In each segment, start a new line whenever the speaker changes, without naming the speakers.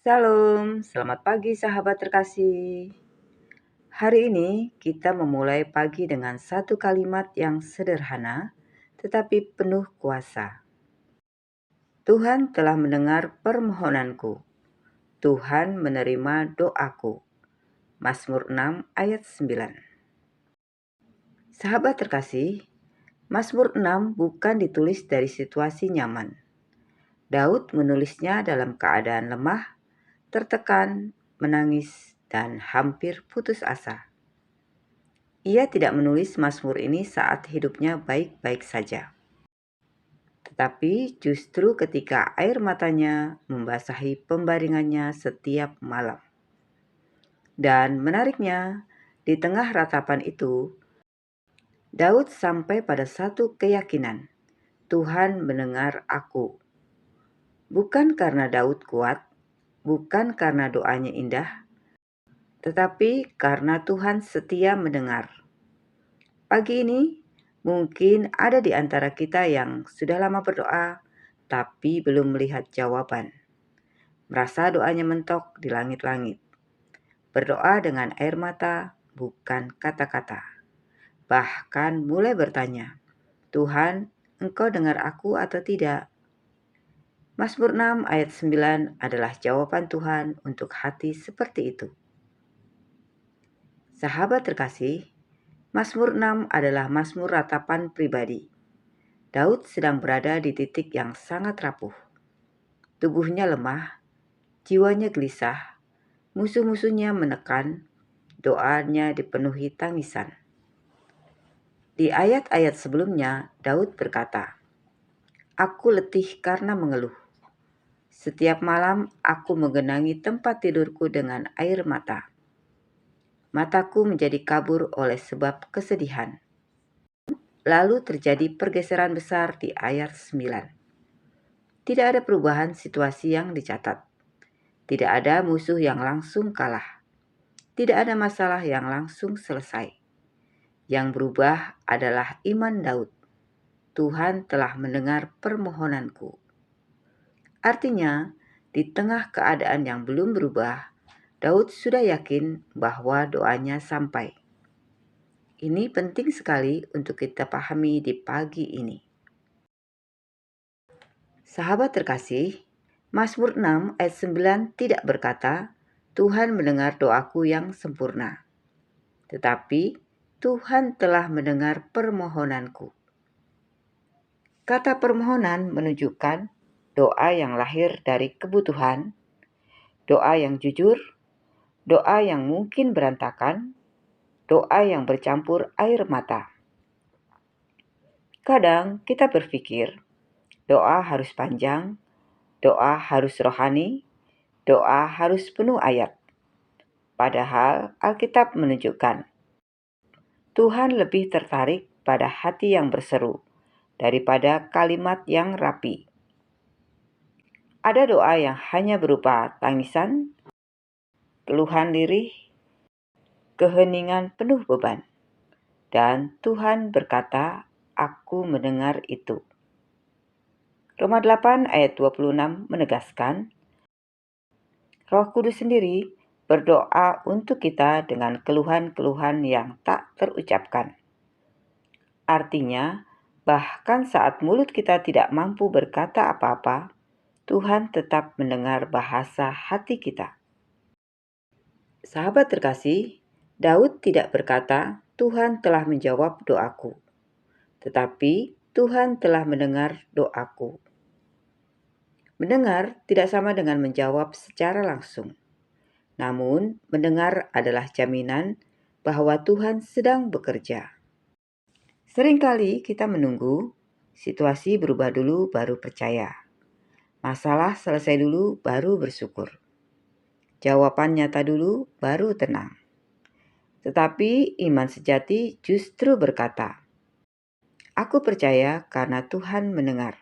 Shalom, selamat pagi sahabat terkasih. Hari ini kita memulai pagi dengan satu kalimat yang sederhana tetapi penuh kuasa. Tuhan telah mendengar permohonanku. Tuhan menerima doaku. Mazmur 6 ayat 9. Sahabat terkasih, Mazmur 6 bukan ditulis dari situasi nyaman. Daud menulisnya dalam keadaan lemah, tertekan, menangis, dan hampir putus asa. Ia tidak menulis Mazmur ini saat hidupnya baik-baik saja. Tetapi justru ketika air matanya membasahi pembaringannya setiap malam. Dan menariknya, di tengah ratapan itu, Daud sampai pada satu keyakinan, Tuhan mendengar aku. Bukan karena Daud kuat, bukan karena doanya indah, tetapi karena Tuhan setia mendengar. Pagi ini, mungkin ada di antara kita yang sudah lama berdoa, tapi belum melihat jawaban. Merasa doanya mentok di langit-langit. Berdoa dengan air mata, bukan kata-kata. Bahkan mulai bertanya, Tuhan, Engkau dengar aku atau tidak? Mazmur 6 ayat 9 adalah jawaban Tuhan untuk hati seperti itu. Sahabat terkasih, Mazmur 6 adalah mazmur ratapan pribadi. Daud sedang berada di titik yang sangat rapuh. Tubuhnya lemah, jiwanya gelisah, musuh-musuhnya menekan, doanya dipenuhi tangisan. Di ayat-ayat sebelumnya, Daud berkata, "Aku letih karena mengeluh. Setiap malam aku menggenangi tempat tidurku dengan air mata. Mataku menjadi kabur oleh sebab kesedihan." Lalu terjadi pergeseran besar di ayat 9. Tidak ada perubahan situasi yang dicatat. Tidak ada musuh yang langsung kalah. Tidak ada masalah yang langsung selesai. Yang berubah adalah iman Daud. Tuhan telah mendengar permohonanku. Artinya, di tengah keadaan yang belum berubah, Daud sudah yakin bahwa doanya sampai. Ini penting sekali untuk kita pahami di pagi ini. Sahabat terkasih, Mazmur 6 ayat 9 tidak berkata, Tuhan mendengar doaku yang sempurna. Tetapi Tuhan telah mendengar permohonanku. Kata permohonan menunjukkan doa yang lahir dari kebutuhan, doa yang jujur, doa yang mungkin berantakan, doa yang bercampur air mata. Kadang kita berpikir, doa harus panjang, doa harus rohani, doa harus penuh ayat. Padahal Alkitab menunjukkan, Tuhan lebih tertarik pada hati yang berseru daripada kalimat yang rapi. Ada doa yang hanya berupa tangisan, keluhan lirih, keheningan penuh beban. Dan Tuhan berkata, aku mendengar itu. Roma 8 ayat 26 menegaskan, Roh Kudus sendiri berdoa untuk kita dengan keluhan-keluhan yang tak terucapkan. Artinya, bahkan saat mulut kita tidak mampu berkata apa-apa, Tuhan tetap mendengar bahasa hati kita. Sahabat terkasih, Daud tidak berkata, Tuhan telah menjawab doaku. Tetapi Tuhan telah mendengar doaku. Mendengar tidak sama dengan menjawab secara langsung. Namun, mendengar adalah jaminan bahwa Tuhan sedang bekerja. Seringkali kita menunggu, situasi berubah dulu baru percaya. Masalah selesai dulu baru bersyukur. Jawaban nyata dulu baru tenang. Tetapi iman sejati justru berkata, aku percaya karena Tuhan mendengar,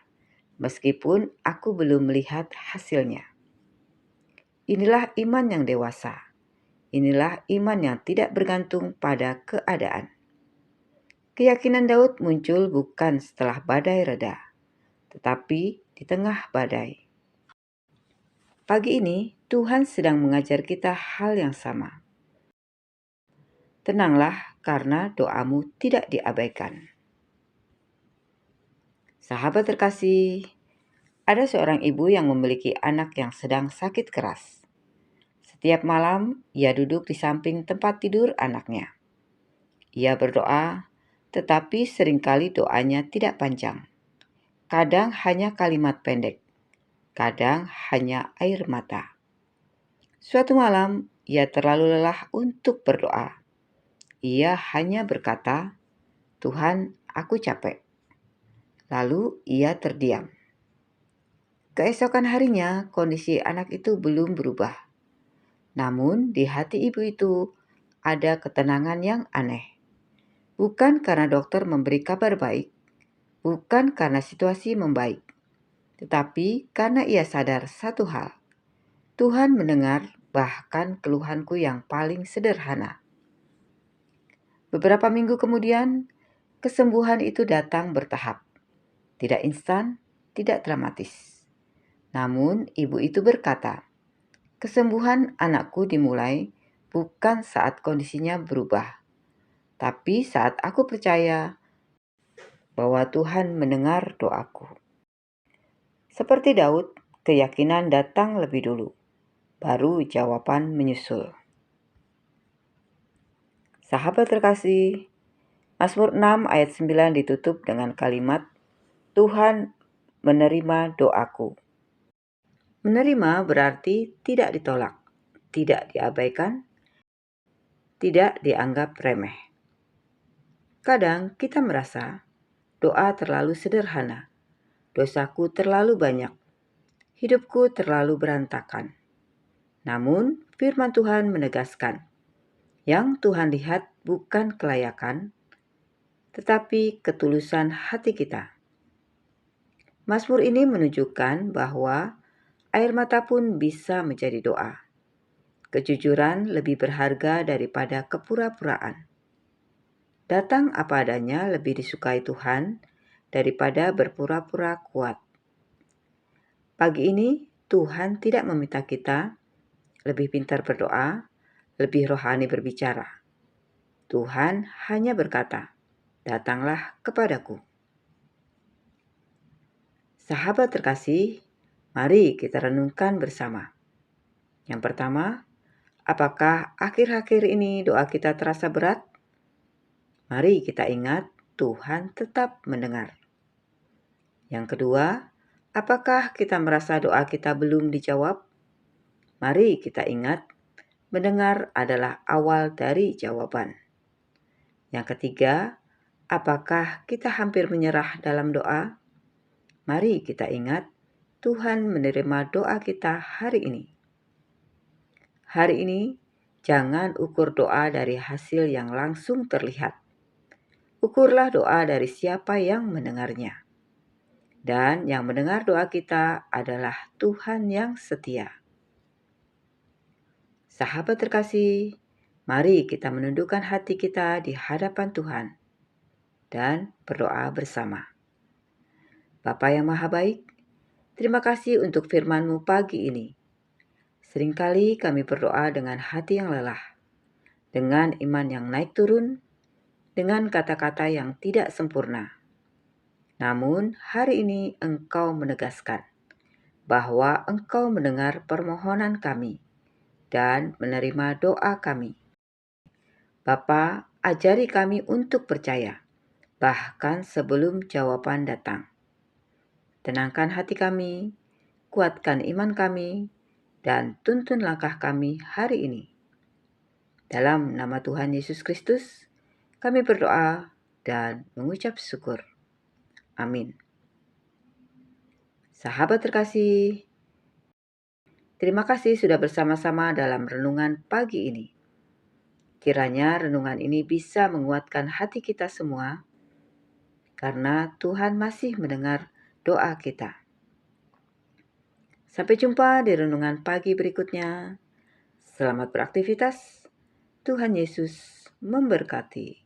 meskipun aku belum melihat hasilnya. Inilah iman yang dewasa. Inilah iman yang tidak bergantung pada keadaan. Keyakinan Daud muncul bukan setelah badai reda, tetapi di tengah badai. Pagi ini, Tuhan sedang mengajar kita hal yang sama. Tenanglah karena doamu tidak diabaikan. Sahabat terkasih, ada seorang ibu yang memiliki anak yang sedang sakit keras. Setiap malam, ia duduk di samping tempat tidur anaknya. Ia berdoa, tetapi seringkali doanya tidak panjang. Kadang hanya kalimat pendek, kadang hanya air mata. Suatu malam, ia terlalu lelah untuk berdoa. Ia hanya berkata, "Tuhan, aku capek." Lalu ia terdiam. Keesokan harinya, kondisi anak itu belum berubah. Namun, di hati ibu itu ada ketenangan yang aneh. Bukan karena dokter memberi kabar baik, bukan karena situasi membaik, tetapi karena ia sadar satu hal. Tuhan mendengar bahkan keluhanku yang paling sederhana. Beberapa minggu kemudian, kesembuhan itu datang bertahap. Tidak instan, tidak dramatis. Namun, ibu itu berkata, "Kesembuhan anakku dimulai bukan saat kondisinya berubah, tapi saat aku percaya bahwa Tuhan mendengar doaku." Seperti Daud, keyakinan datang lebih dulu, baru jawaban menyusul. Sahabat terkasih, Mazmur 6 ayat 9 ditutup dengan kalimat, "Tuhan menerima doaku." Menerima berarti tidak ditolak, tidak diabaikan, tidak dianggap remeh. Kadang kita merasa doa terlalu sederhana, dosaku terlalu banyak, hidupku terlalu berantakan. Namun, firman Tuhan menegaskan, yang Tuhan lihat bukan kelayakan, tetapi ketulusan hati kita. Mazmur ini menunjukkan bahwa air mata pun bisa menjadi doa. Kejujuran lebih berharga daripada kepura-puraan. Datang apa adanya lebih disukai Tuhan daripada berpura-pura kuat. Pagi ini, Tuhan tidak meminta kita lebih pintar berdoa, lebih rohani berbicara. Tuhan hanya berkata, "Datanglah kepadaku." Sahabat terkasih, mari kita renungkan bersama. Yang pertama, apakah akhir-akhir ini doa kita terasa berat? Mari kita ingat Tuhan tetap mendengar. Yang kedua, apakah kita merasa doa kita belum dijawab? Mari kita ingat, mendengar adalah awal dari jawaban. Yang ketiga, apakah kita hampir menyerah dalam doa? Mari kita ingat, Tuhan menerima doa kita hari ini. Hari ini, jangan ukur doa dari hasil yang langsung terlihat. Ukurlah doa dari siapa yang mendengarnya. Dan yang mendengar doa kita adalah Tuhan yang setia. Sahabat terkasih, mari kita menundukkan hati kita di hadapan Tuhan dan berdoa bersama. Bapa yang Maha Baik, terima kasih untuk firman-Mu pagi ini. Seringkali kami berdoa dengan hati yang lelah, dengan iman yang naik turun, dengan kata-kata yang tidak sempurna. Namun hari ini Engkau menegaskan bahwa Engkau mendengar permohonan kami dan menerima doa kami. Bapa, ajari kami untuk percaya, bahkan sebelum jawaban datang. Tenangkan hati kami, kuatkan iman kami, dan tuntun langkah kami hari ini. Dalam nama Tuhan Yesus Kristus, kami berdoa dan mengucap syukur. Amin. Sahabat terkasih, terima kasih sudah bersama-sama dalam renungan pagi ini. Kiranya renungan ini bisa menguatkan hati kita semua, karena Tuhan masih mendengar doa kita. Sampai jumpa di renungan pagi berikutnya. Selamat beraktivitas. Tuhan Yesus memberkati.